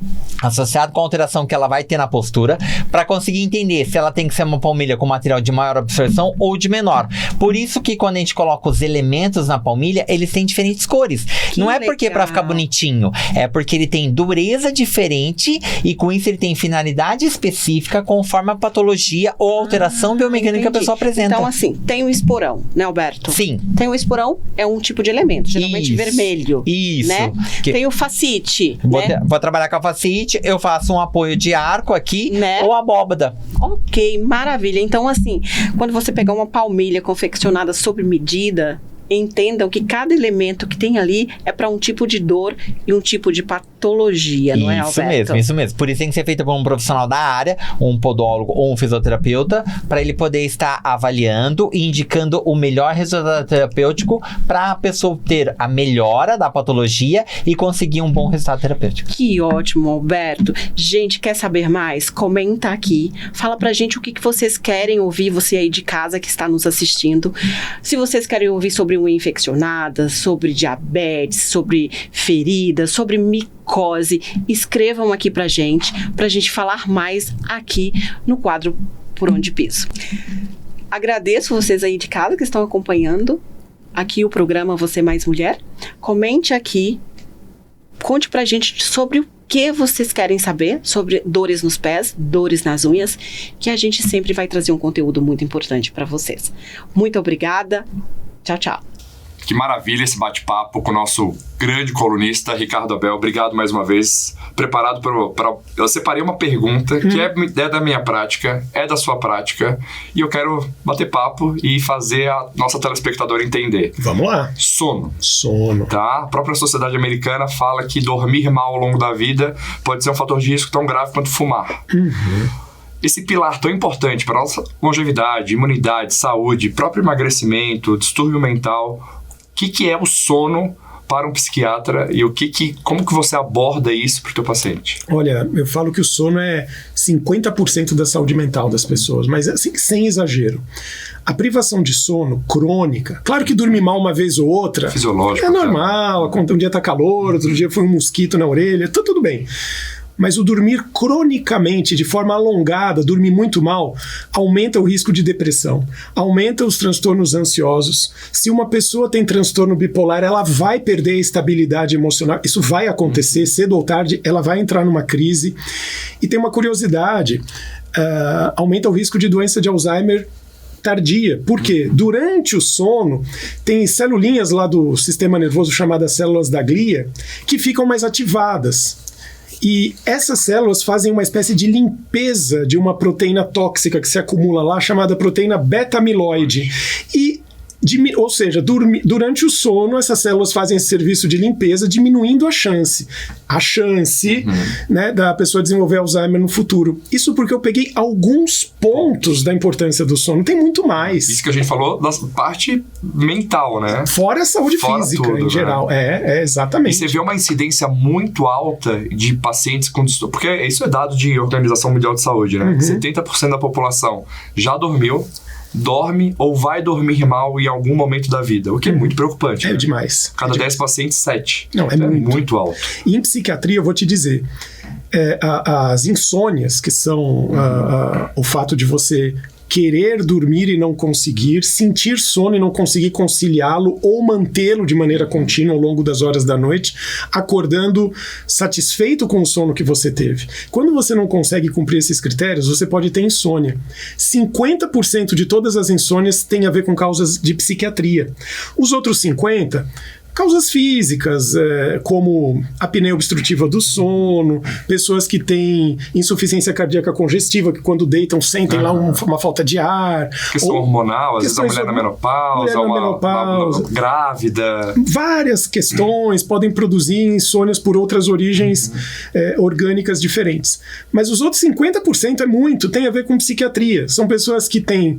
associado com a alteração que ela vai ter na postura, para conseguir entender se ela tem que ser uma palmilha com material de maior absorção ou de menor. Por isso que quando a gente coloca os elementos na palmilha, eles têm diferentes cores. Não é porque para ficar bonitinho, é porque ele tem dureza diferente e com isso ele tem finalidade específica conforme a patologia ou alteração biomecânica que a pessoa apresenta. Então, assim, tem o esporão, né, Alberto? Sim. Tem o esporão, é um tipo de elemento, geralmente vermelho. Isso. Né? Tem o fascite, Vou trabalhar com a fascite, eu faço um apoio de arco aqui, né? Ou abóbada. Ok, maravilha. Então, assim, quando você pegar uma palmilha confeccionada sob medida, entendam que cada elemento que tem ali é para um tipo de dor e um tipo de patologia, não é, Alberto? Isso mesmo. Por isso tem que ser feito por um profissional da área, um podólogo ou um fisioterapeuta, para ele poder estar avaliando e indicando o melhor resultado terapêutico para a pessoa ter a melhora da patologia e conseguir um bom resultado terapêutico. Que ótimo, Alberto. Gente, quer saber mais? Comenta aqui. Fala pra gente o que vocês querem ouvir, você aí de casa que está nos assistindo. Se vocês querem ouvir sobre unha infeccionada, sobre diabetes, sobre feridas, sobre micose, escrevam aqui pra gente falar mais aqui no quadro Por Onde Piso. Agradeço vocês aí de casa que estão acompanhando aqui o programa Você Mais Mulher. Comente aqui, conte pra gente sobre o que vocês querem saber sobre dores nos pés, dores nas unhas, que a gente sempre vai trazer um conteúdo muito importante para vocês. Muito obrigada. Tchau, tchau. Que maravilha esse bate-papo com o nosso grande colunista, Ricardo Abel. Obrigado mais uma vez. Preparado para... Eu separei uma pergunta que é da minha prática, é da sua prática, e eu quero bater papo e fazer a nossa telespectadora entender. Vamos lá. Sono. Tá? A própria Sociedade Americana fala que dormir mal ao longo da vida pode ser um fator de risco tão grave quanto fumar. Esse pilar tão importante para a nossa longevidade, imunidade, saúde, próprio emagrecimento, distúrbio mental... O que é o sono para um psiquiatra e como que você aborda isso para o teu paciente? Olha, eu falo que o sono é 50% da saúde mental das pessoas, mas assim, sem exagero. A privação de sono crônica, claro que dormir mal uma vez ou outra fisiológico, é normal, um dia tá calor, outro dia foi um mosquito na orelha, tudo bem. Mas o dormir cronicamente, de forma alongada, dormir muito mal, aumenta o risco de depressão, aumenta os transtornos ansiosos. Se uma pessoa tem transtorno bipolar, ela vai perder a estabilidade emocional. Isso vai acontecer, cedo ou tarde, ela vai entrar numa crise. E tem uma curiosidade, aumenta o risco de doença de Alzheimer tardia. Por quê? Durante o sono, tem celulinhas lá do sistema nervoso chamadas células da glia que ficam mais ativadas. E essas células fazem uma espécie de limpeza de uma proteína tóxica que se acumula lá, chamada proteína beta-amiloide. Ou seja, durante o sono, essas células fazem esse serviço de limpeza, diminuindo a chance né, da pessoa desenvolver Alzheimer no futuro. Isso porque eu peguei alguns pontos da importância do sono. Tem muito mais. Isso que a gente falou da parte mental, né? Fora a saúde física, tudo, em geral. Né? Exatamente. E você vê uma incidência muito alta de pacientes com distúrbio. Porque isso é dado de Organização Mundial de Saúde, né? 70% da população já dormiu, dorme ou vai dormir mal em algum momento da vida, o que é muito preocupante. É né? demais. Cada 10 pacientes, 7. Não, é muito alto. E em psiquiatria, eu vou te dizer, as insônias, que são o fato de você querer dormir e não conseguir, sentir sono e não conseguir conciliá-lo ou mantê-lo de maneira contínua ao longo das horas da noite, acordando satisfeito com o sono que você teve. Quando você não consegue cumprir esses critérios, você pode ter insônia. 50% de todas as insônias têm a ver com causas de psiquiatria. Os outros 50%, causas físicas, como apneia obstrutiva do sono, pessoas que têm insuficiência cardíaca congestiva, que quando deitam sentem lá uma falta de ar. Questão hormonal, às vezes a mulher na menopausa, uma grávida. Várias questões podem produzir insônias por outras origens orgânicas diferentes. Mas os outros 50% tem a ver com psiquiatria. São pessoas que têm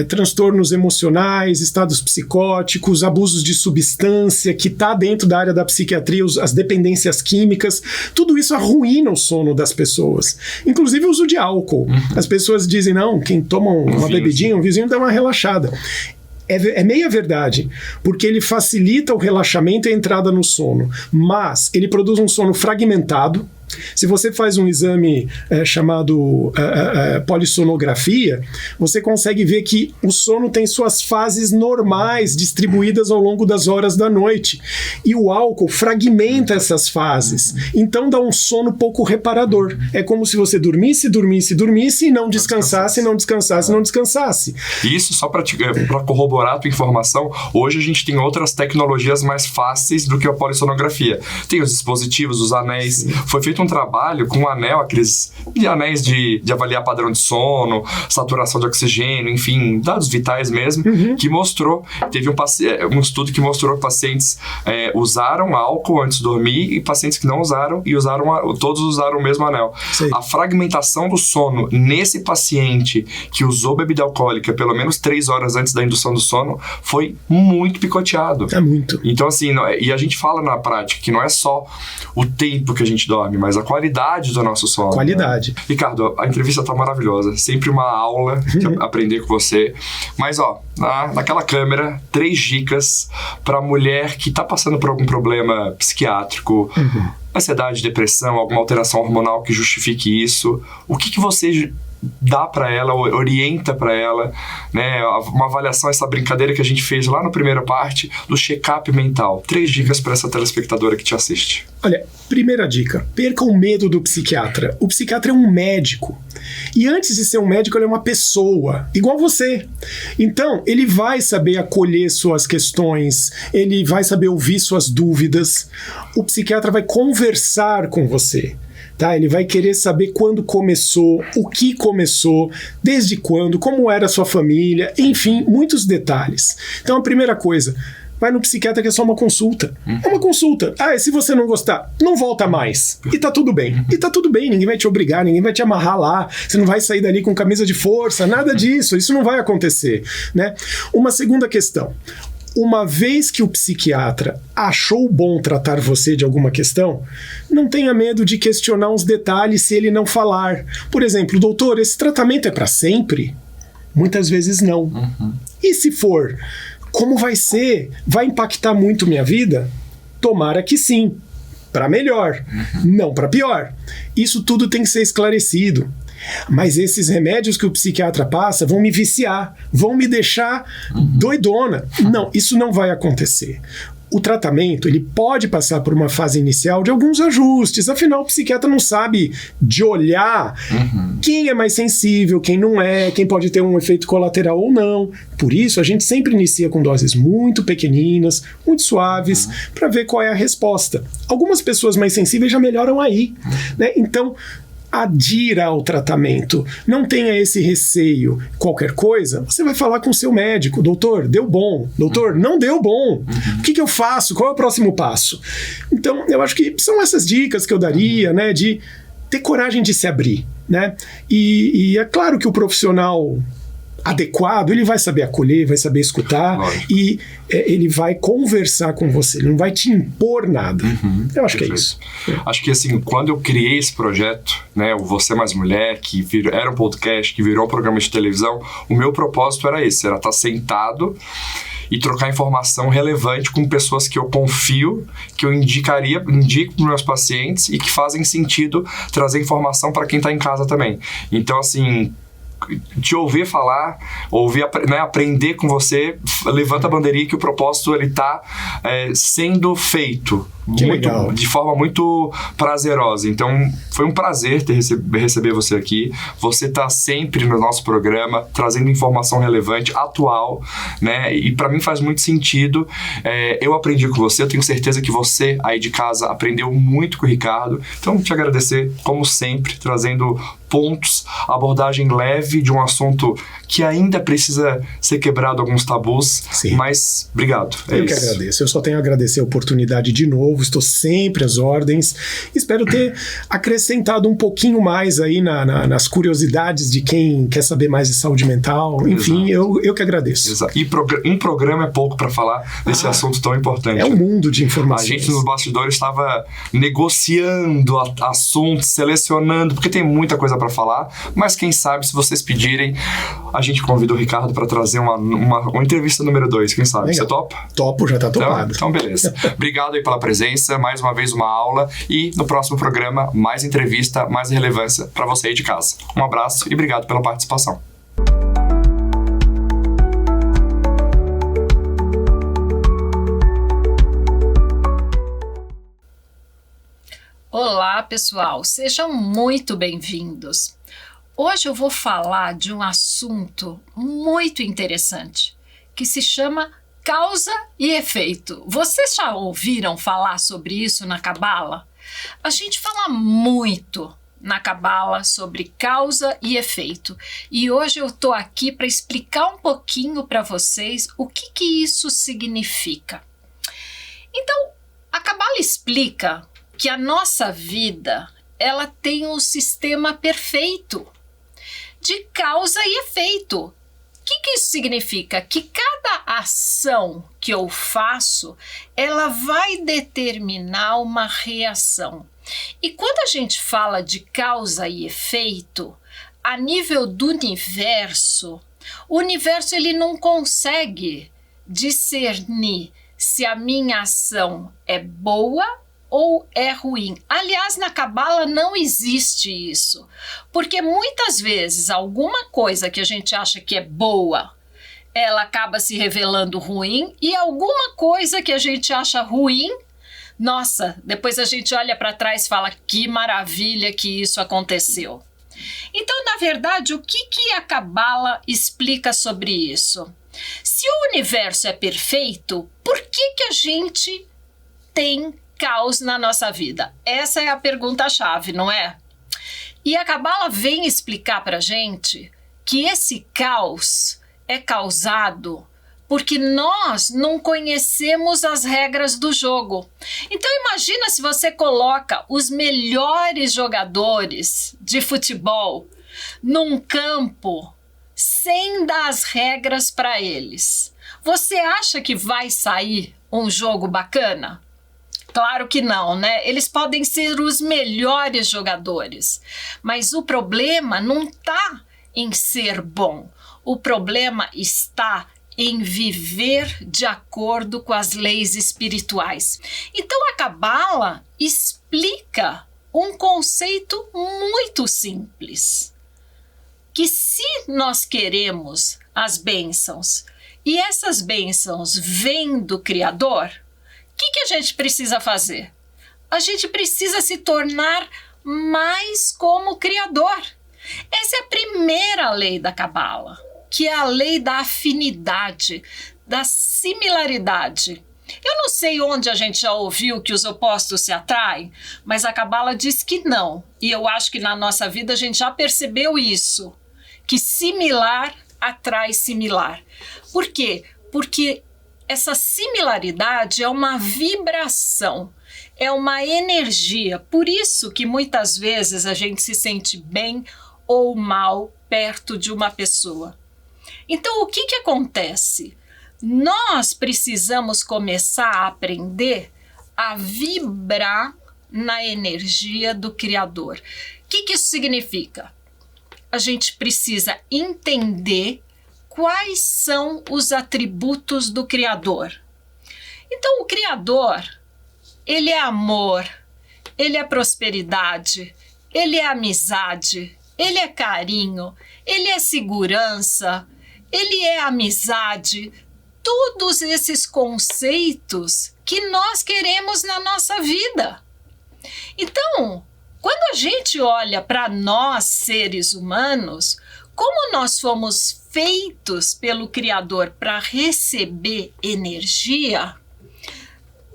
transtornos emocionais, estados psicóticos, abusos de substância, que está dentro da área da psiquiatria, as dependências químicas, tudo isso arruína o sono das pessoas. Inclusive o uso de álcool. As pessoas dizem, não, quem toma uma bebidinha, um vizinho dá uma relaxada. É meia verdade, porque ele facilita o relaxamento e a entrada no sono, mas ele produz um sono fragmentado. Se você faz um exame chamado polissonografia, você consegue ver que o sono tem suas fases normais distribuídas ao longo das horas da noite. E o álcool fragmenta essas fases. Então dá um sono pouco reparador. É como se você dormisse e não descansasse. Isso só para corroborar a tua informação, hoje a gente tem outras tecnologias mais fáceis do que a polissonografia. Tem os dispositivos, os anéis. Sim. Foi feito um trabalho com um anel, aqueles anéis de avaliar padrão de sono, saturação de oxigênio, enfim, dados vitais mesmo, que mostrou, teve um estudo que mostrou que pacientes usaram álcool antes de dormir e pacientes que não usaram e todos usaram o mesmo anel. Sim. A fragmentação do sono nesse paciente que usou bebida alcoólica pelo menos 3 horas antes da indução do sono foi muito picoteado. É muito. Então assim, e a gente fala na prática que não é só o tempo que a gente dorme, mas a qualidade do nosso sono. Qualidade. Né? Ricardo, a entrevista tá maravilhosa. Sempre uma aula de aprender com você. Mas, naquela câmera, 3 dicas pra mulher que tá passando por algum problema psiquiátrico, ansiedade, depressão, alguma alteração hormonal que justifique isso. O que você dá para ela, orienta para ela, né? Uma avaliação, essa brincadeira que a gente fez lá na primeira parte do check-up mental. 3 dicas para essa telespectadora que te assiste. Olha, primeira dica, perca o medo do psiquiatra. O psiquiatra é um médico. E antes de ser um médico, ele é uma pessoa, igual você. Então, ele vai saber acolher suas questões, ele vai saber ouvir suas dúvidas. O psiquiatra vai conversar com você. Tá? Ele vai querer saber quando começou, o que começou, desde quando, como era a sua família, enfim, muitos detalhes. Então a primeira coisa, vai no psiquiatra que é só uma consulta. É uma consulta. E se você não gostar, não volta mais. E tá tudo bem. E tá tudo bem, ninguém vai te obrigar, ninguém vai te amarrar lá, você não vai sair dali com camisa de força, nada disso, isso não vai acontecer, né? Uma segunda questão. Uma vez que o psiquiatra achou bom tratar você de alguma questão, não tenha medo de questionar uns detalhes se ele não falar. Por exemplo, doutor, esse tratamento é para sempre? Muitas vezes não. E se for, como vai ser? Vai impactar muito minha vida? Tomara que sim. Para melhor, não para pior. Isso tudo tem que ser esclarecido. Mas esses remédios que o psiquiatra passa vão me viciar, vão me deixar doidona. Não, isso não vai acontecer. o tratamento ele pode passar por uma fase inicial de alguns ajustes, afinal o psiquiatra não sabe de olhar quem é mais sensível, quem não é, quem pode ter um efeito colateral ou não. Por isso a gente sempre inicia com doses muito pequeninas, muito suaves, para ver qual é a resposta. Algumas pessoas mais sensíveis já melhoram aí, né? Então, adira ao tratamento, não tenha esse receio. Qualquer coisa, você vai falar com o seu médico: doutor, deu bom, doutor, não deu bom, o que eu faço, qual é o próximo passo? Então, eu acho que são essas dicas que eu daria, né, de ter coragem de se abrir, né, e é claro que o profissional adequado, ele vai saber acolher, vai saber escutar. Lógico. E ele vai conversar com você, ele não vai te impor nada. Eu acho que é isso. Acho que assim, quando eu criei esse projeto, né, o Você Mais Mulher, que era um podcast, que virou um programa de televisão, o meu propósito era esse, era estar sentado e trocar informação relevante com pessoas que eu confio, que eu indico para os meus pacientes e que fazem sentido trazer informação para quem está em casa também. Então, assim, te ouvir falar, né, aprender com você, levanta a bandeirinha que o propósito ele tá sendo feito de forma muito prazerosa. Então foi um prazer receber você aqui. Você tá sempre no nosso programa trazendo informação relevante, atual, né? E para mim faz muito sentido. Eu aprendi com você, eu tenho certeza que você aí de casa aprendeu muito com o Ricardo. Então te agradecer como sempre, trazendo pontos, abordagem leve de um assunto que ainda precisa ser quebrado alguns tabus. Sim. Mas obrigado. Eu que agradeço. Eu só tenho a agradecer a oportunidade de novo. Estou sempre às ordens. Espero ter acrescentado um pouquinho mais aí nas curiosidades de quem quer saber mais de saúde mental. Enfim, eu que agradeço. Exato. E um programa é pouco para falar desse assunto tão importante. É um mundo de informações. A gente nos bastidores estava negociando assuntos, selecionando, porque tem muita coisa para falar, mas quem sabe, se vocês pedirem, a gente convida o Ricardo para trazer uma entrevista número 2, quem sabe? Legal. Você topa? Topo, já tá topado. Então beleza. Obrigado aí pela presença, mais uma vez uma aula, e no próximo programa, mais entrevista, mais relevância para você aí de casa. Um abraço e obrigado pela participação. Olá, pessoal, sejam muito bem-vindos. Hoje eu vou falar de um assunto muito interessante, que se chama causa e efeito. Vocês já ouviram falar sobre isso na Cabala? A gente fala muito na Cabala sobre causa e efeito. E hoje eu estou aqui para explicar um pouquinho para vocês o que isso significa. Então, a Cabala explica que a nossa vida, ela tem um sistema perfeito de causa e efeito. O que isso significa? Que cada ação que eu faço, ela vai determinar uma reação. E quando a gente fala de causa e efeito, a nível do universo, o universo ele não consegue discernir se a minha ação é boa ou é ruim. Aliás, na Cabala não existe isso, porque muitas vezes alguma coisa que a gente acha que é boa, ela acaba se revelando ruim, e alguma coisa que a gente acha ruim, nossa, depois a gente olha para trás e fala que maravilha que isso aconteceu. Então, na verdade, o que a Cabala explica sobre isso? Se o universo é perfeito, por que a gente tem caos na nossa vida? Essa é a pergunta-chave, não é? E a Cabala vem explicar pra gente que esse caos é causado porque nós não conhecemos as regras do jogo. Então imagina se você coloca os melhores jogadores de futebol num campo sem dar as regras para eles. Você acha que vai sair um jogo bacana? Claro que não, né? Eles podem ser os melhores jogadores, mas o problema não está em ser bom. O problema está em viver de acordo com as leis espirituais. Então a Cabala explica um conceito muito simples, que se nós queremos as bênçãos e essas bênçãos vêm do Criador, que a gente precisa fazer? A gente precisa se tornar mais como o Criador. Essa é a primeira lei da Cabala, que é a lei da afinidade, da similaridade. Eu não sei onde a gente já ouviu que os opostos se atraem, mas a Cabala diz que não. E eu acho que na nossa vida a gente já percebeu isso, que similar atrai similar. Por quê? Porque essa similaridade é uma vibração, é uma energia. Por isso que muitas vezes a gente se sente bem ou mal perto de uma pessoa. Então, o que acontece? Nós precisamos começar a aprender a vibrar na energia do Criador. O que isso significa? A gente precisa entender quais são os atributos do Criador. Então, o Criador, ele é amor, ele é prosperidade, ele é amizade, ele é carinho, ele é segurança, ele é amizade. Todos esses conceitos que nós queremos na nossa vida. Então, quando a gente olha para nós, seres humanos, como nós fomos feitos pelo Criador para receber energia,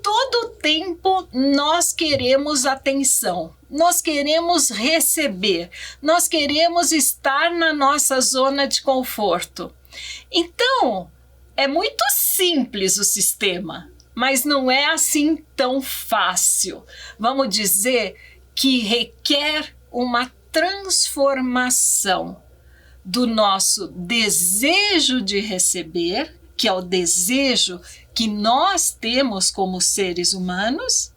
todo tempo nós queremos atenção, nós queremos receber, nós queremos estar na nossa zona de conforto. Então, é muito simples o sistema, mas não é assim tão fácil. Vamos dizer que requer uma transformação do nosso desejo de receber, que é o desejo que nós temos como seres humanos,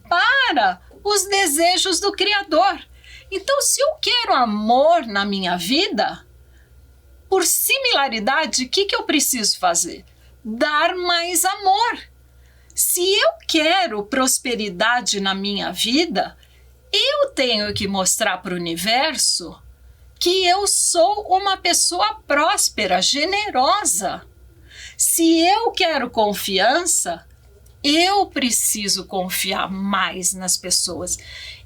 para os desejos do Criador. Então, se eu quero amor na minha vida, por similaridade, o que eu preciso fazer? Dar mais amor. Se eu quero prosperidade na minha vida, eu tenho que mostrar para o universo que eu sou uma pessoa próspera, generosa. Se eu quero confiança, eu preciso confiar mais nas pessoas.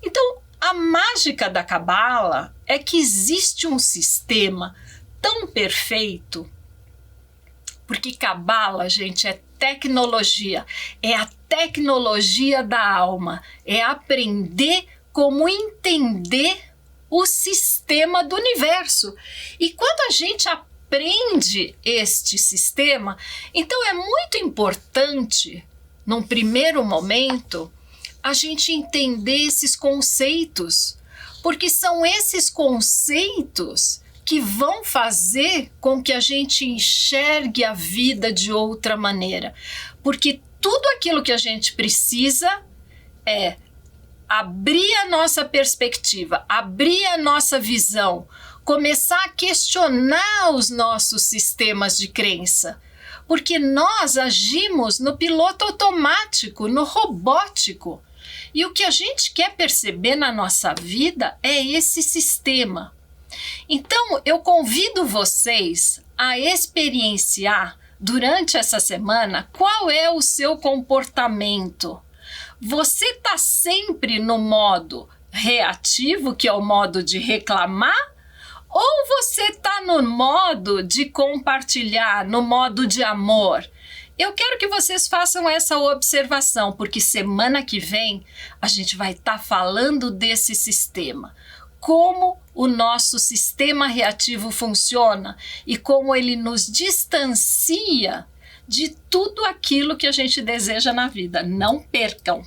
Então, a mágica da Cabala é que existe um sistema tão perfeito, porque Cabala, gente, é tecnologia, é a tecnologia da alma, é aprender como entender o sistema do universo. E quando a gente aprende este sistema, então é muito importante, num primeiro momento, a gente entender esses conceitos, porque são esses conceitos que vão fazer com que a gente enxergue a vida de outra maneira. Porque tudo aquilo que a gente precisa é abrir a nossa perspectiva, abrir a nossa visão, começar a questionar os nossos sistemas de crença. Porque nós agimos no piloto automático, no robótico. E o que a gente quer perceber na nossa vida é esse sistema. Então, eu convido vocês a experienciar durante essa semana qual é o seu comportamento. Você está sempre no modo reativo, que é o modo de reclamar, ou você está no modo de compartilhar, no modo de amor? Eu quero que vocês façam essa observação, porque semana que vem a gente vai estar falando desse sistema. Como o nosso sistema reativo funciona e como ele nos distancia de tudo aquilo que a gente deseja na vida. Não percam!